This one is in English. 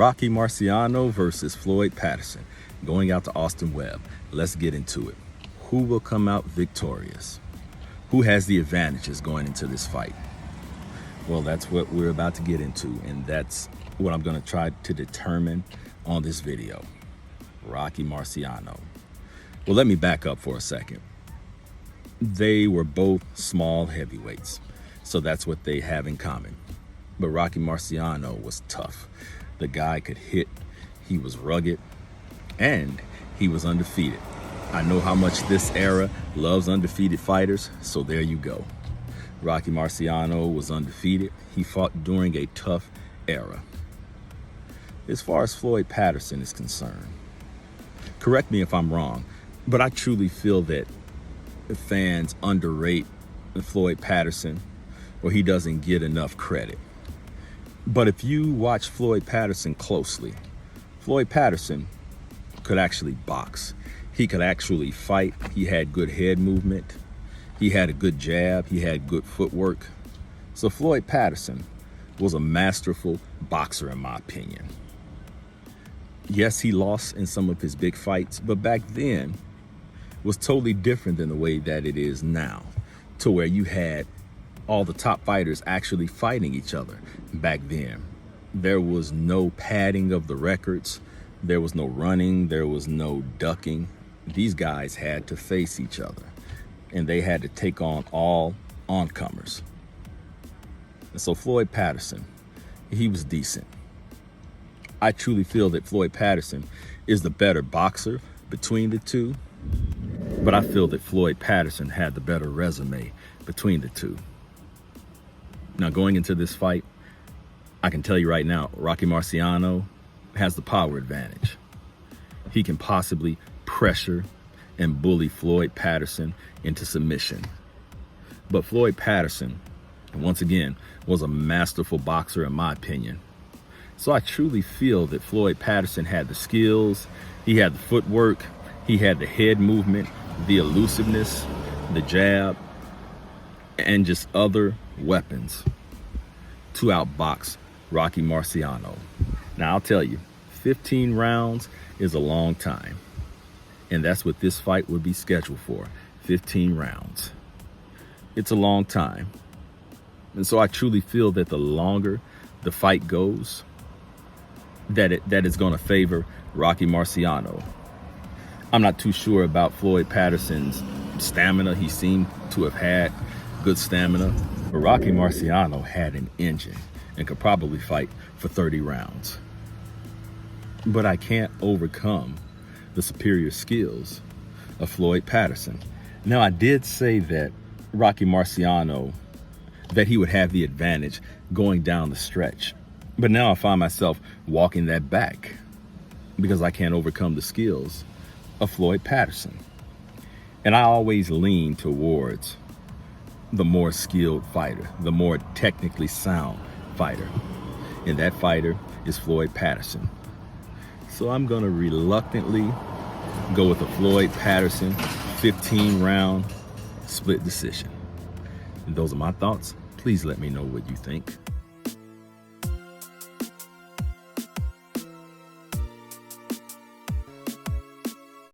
Rocky Marciano versus Floyd Patterson, going out to Austin Webb. Let's get into it. Who will come out victorious? Who has the advantages going into this fight? Well, that's what we're about to get into, and that's what I'm going to try to determine on this video. Rocky Marciano. Well, let me back up for a second. They were both small heavyweights, so that's what they have in common. But Rocky Marciano was tough. The guy could hit, he was rugged, and he was undefeated. I know how much this era loves undefeated fighters, so there you go. Rocky Marciano was undefeated. He fought during a tough era. As far as Floyd Patterson is concerned, correct me if I'm wrong, but I truly feel that fans underrate Floyd Patterson, or he doesn't get enough credit. But if you watch Floyd Patterson closely, Floyd Patterson could actually box. He could actually fight. He had good head movement. He had a good jab. He had good footwork. So Floyd Patterson was a masterful boxer, in my opinion. Yes, he lost in some of his big fights, but back then was totally different than the way that it is now, to where you had all the top fighters actually fighting each other. Back then, there was no padding of the records. There was no running. There was no ducking. These guys had to face each other, and they had to take on all oncomers. And so Floyd Patterson, he was decent. I truly feel that Floyd Patterson is the better boxer between the two, but I feel that Floyd Patterson had the better resume between the two. Now, going into this fight, I can tell you right now, Rocky Marciano has the power advantage. He can possibly pressure and bully Floyd Patterson into submission. But Floyd Patterson, once again, was a masterful boxer, in my opinion. So I truly feel that Floyd Patterson had the skills, he had the footwork, he had the head movement, the elusiveness, the jab, and just other weapons to outbox Rocky Marciano. Now, I'll tell you, 15 rounds is a long time. And that's what this fight would be scheduled for, 15 rounds. It's a long time. And so I truly feel that the longer the fight goes, that is going to favor Rocky Marciano. I'm not too sure about Floyd Patterson's stamina. He seemed to have had good stamina, but Rocky Marciano had an engine and could probably fight for 30 rounds. But I can't overcome the superior skills of Floyd Patterson. Now, I did say that Rocky Marciano, that he would have the advantage going down the stretch. But now I find myself walking that back because I can't overcome the skills of Floyd Patterson. And I always lean towards the more skilled fighter, the more technically sound fighter. And that fighter is Floyd Patterson. So I'm going to reluctantly go with a Floyd Patterson 15-round split decision. And those are my thoughts. Please let me know what you think.